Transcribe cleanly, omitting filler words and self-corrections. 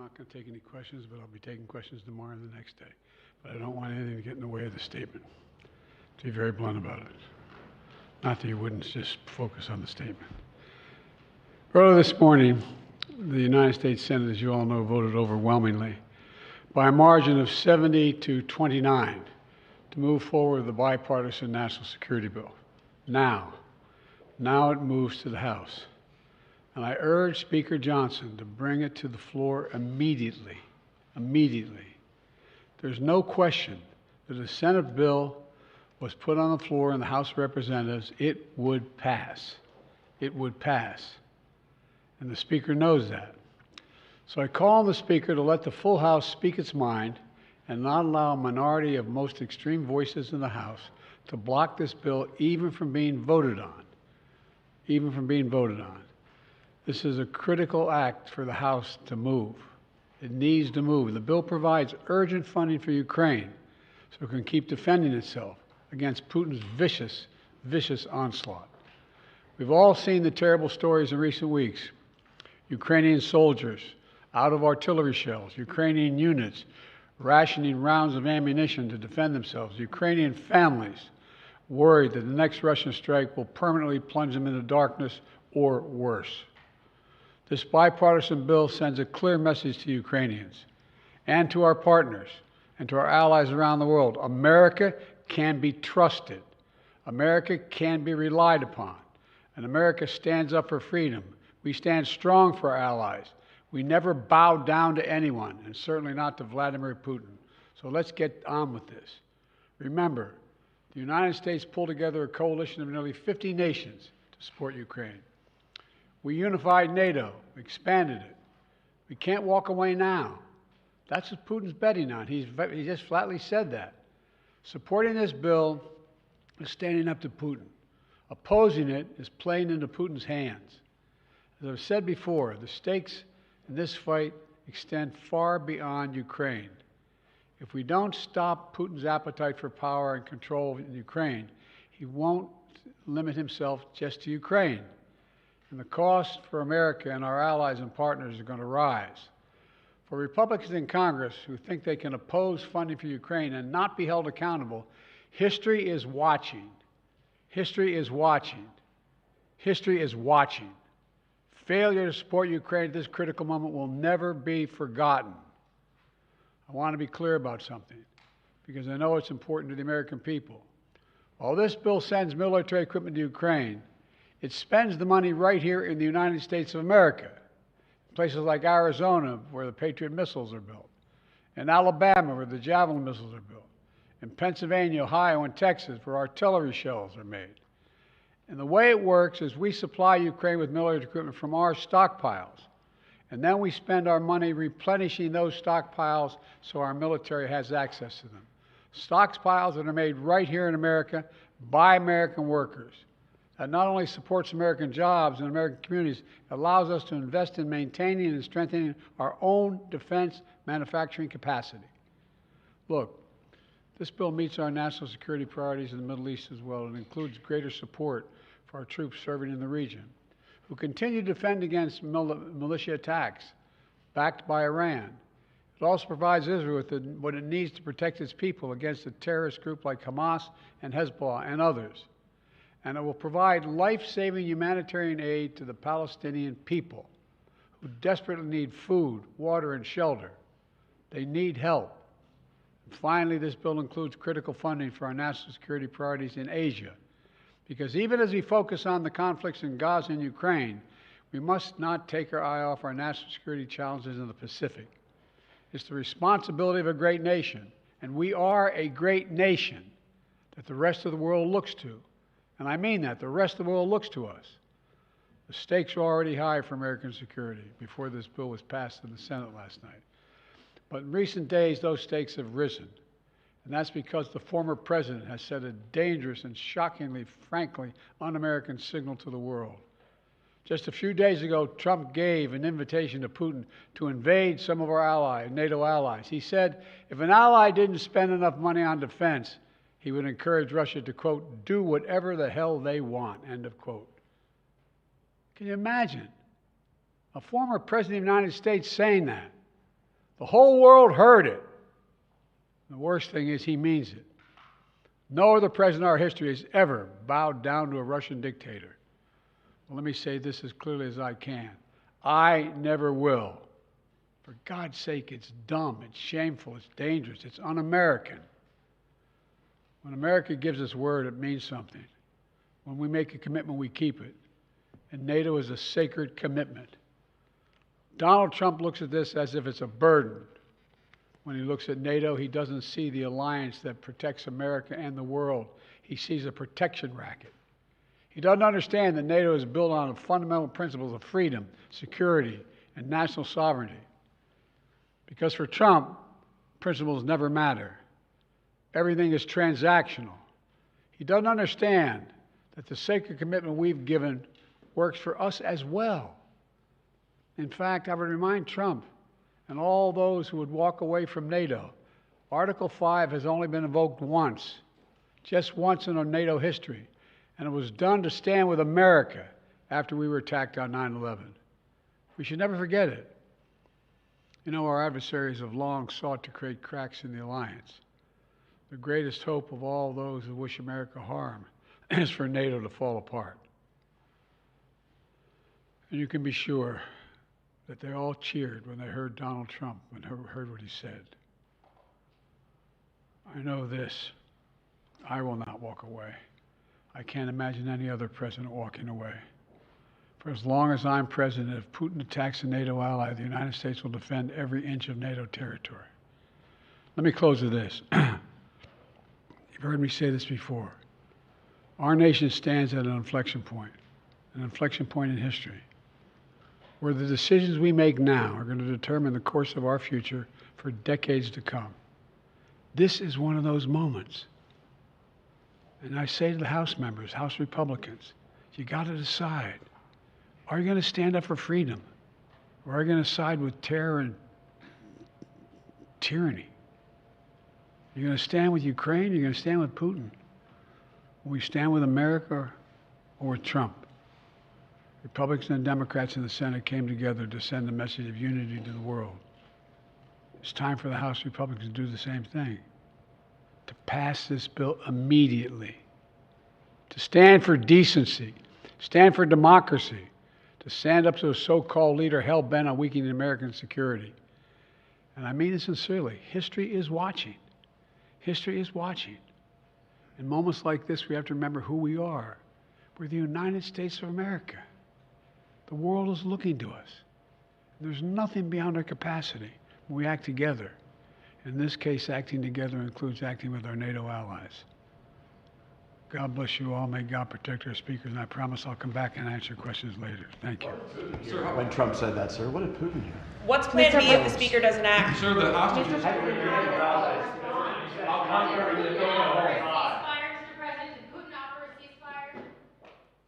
not going to take any questions, but I'll be taking questions tomorrow and the next day. But I don't want anything to get in the way of the statement. To be very blunt about it. Not that you wouldn't just focus on the statement. Earlier this morning, the United States Senate, as you all know, voted overwhelmingly by a margin of 70 to 29 to move forward with the bipartisan national security bill. Now it moves to the House. And I urge Speaker Johnson to bring it to the floor immediately. Immediately. There's no question that if the Senate bill was put on the floor in the House of Representatives, it would pass. It would pass. And the Speaker knows that. So I call on the Speaker to let the full House speak its mind and not allow a minority of most extreme voices in the House to block this bill even from being voted on. Even from being voted on. This is a critical act for the House to move. It needs to move. The bill provides urgent funding for Ukraine so it can keep defending itself against Putin's vicious, vicious onslaught. We've all seen the terrible stories in recent weeks. Ukrainian soldiers out of artillery shells, Ukrainian units rationing rounds of ammunition to defend themselves, Ukrainian families worried that the next Russian strike will permanently plunge them into darkness or worse. This bipartisan bill sends a clear message to Ukrainians and to our partners and to our allies around the world. America can be trusted. America can be relied upon. And America stands up for freedom. We stand strong for our allies. We never bow down to anyone, and certainly not to Vladimir Putin. So let's get on with this. Remember, the United States pulled together a coalition of nearly 50 nations to support Ukraine. We unified NATO, expanded it. We can't walk away now. That's what Putin's betting on. He just flatly said that. Supporting this bill is standing up to Putin. Opposing it is playing into Putin's hands. As I've said before, the stakes in this fight extend far beyond Ukraine. If we don't stop Putin's appetite for power and control in Ukraine, he won't limit himself just to Ukraine. And the cost for America and our allies and partners are going to rise. For Republicans in Congress who think they can oppose funding for Ukraine and not be held accountable, history is watching. History is watching. History is watching. Failure to support Ukraine at this critical moment will never be forgotten. I want to be clear about something, because I know it's important to the American people. While this bill sends military equipment to Ukraine, it spends the money right here in the United States of America, in places like Arizona, where the Patriot missiles are built, in Alabama, where the Javelin missiles are built, in Pennsylvania, Ohio, and Texas, where artillery shells are made. And the way it works is we supply Ukraine with military equipment from our stockpiles, and then we spend our money replenishing those stockpiles so our military has access to them. Stockpiles that are made right here in America by American workers. That not only supports American jobs and American communities, it allows us to invest in maintaining and strengthening our own defense manufacturing capacity. Look, this bill meets our national security priorities in the Middle East as well. It includes greater support for our troops serving in the region, who continue to defend against militia attacks backed by Iran. It also provides Israel with what it needs to protect its people against a terrorist group like Hamas and Hezbollah and others. And it will provide life-saving humanitarian aid to the Palestinian people who desperately need food, water, and shelter. They need help. And finally, this bill includes critical funding for our national security priorities in Asia, because even as we focus on the conflicts in Gaza and Ukraine, we must not take our eye off our national security challenges in the Pacific. It's the responsibility of a great nation, and we are a great nation that the rest of the world looks to. And I mean that. The rest of the world looks to us. The stakes are already high for American security before this bill was passed in the Senate last night. But in recent days, those stakes have risen. And that's because the former president has sent a dangerous and shockingly, frankly, un-American signal to the world. Just a few days ago, Trump gave an invitation to Putin to invade some of our allies, NATO allies. He said if an ally didn't spend enough money on defense, he would encourage Russia to, quote, do whatever the hell they want, end of quote. Can you imagine a former president of the United States saying that? The whole world heard it. The worst thing is he means it. No other president in our history has ever bowed down to a Russian dictator. Well, let me say this as clearly as I can. I never will. For God's sake, it's dumb, it's shameful, it's dangerous, it's un-American. When America gives its word, it means something. When we make a commitment, we keep it. And NATO is a sacred commitment. Donald Trump looks at this as if it's a burden. When he looks at NATO, he doesn't see the alliance that protects America and the world. He sees a protection racket. He doesn't understand that NATO is built on the fundamental principles of freedom, security, and national sovereignty. Because for Trump, principles never matter. Everything is transactional. He doesn't understand that the sacred commitment we've given works for us as well. In fact, I would remind Trump and all those who would walk away from NATO, Article 5 has only been invoked once, just once in our NATO history, and it was done to stand with America after we were attacked on 9/11. We should never forget it. You know, our adversaries have long sought to create cracks in the alliance. The greatest hope of all those who wish America harm is for NATO to fall apart. And you can be sure that they all cheered when they heard Donald Trump, when they heard what he said. I know this, I will not walk away. I can't imagine any other president walking away. For as long as I'm president, if Putin attacks a NATO ally, the United States will defend every inch of NATO territory. Let me close with this. You've heard me say this before. Our nation stands at an inflection point in history, where the decisions we make now are going to determine the course of our future for decades to come. This is one of those moments. And I say to the House members, House Republicans, you got to decide. Are you going to stand up for freedom? Or are you going to side with terror and tyranny? You're going to stand with Ukraine? You're going to stand with Putin? Will we stand with America or with Trump? Republicans and Democrats in the Senate came together to send a message of unity to the world. It's time for the House Republicans to do the same thing, to pass this bill immediately, to stand for decency, stand for democracy, to stand up to a so-called leader hell-bent on weakening American security. And I mean it sincerely. History is watching. History is watching. In moments like this, we have to remember who we are. We're the United States of America. The world is looking to us. There's nothing beyond our capacity when we act together. In this case, acting together includes acting with our NATO allies. God bless you all. May God protect our speakers, and I promise I'll come back and answer questions later. Thank you. Sir, when Trump said that, sir, what did Putin hear? What's plan B if the speaker doesn't act? Sir, the hostage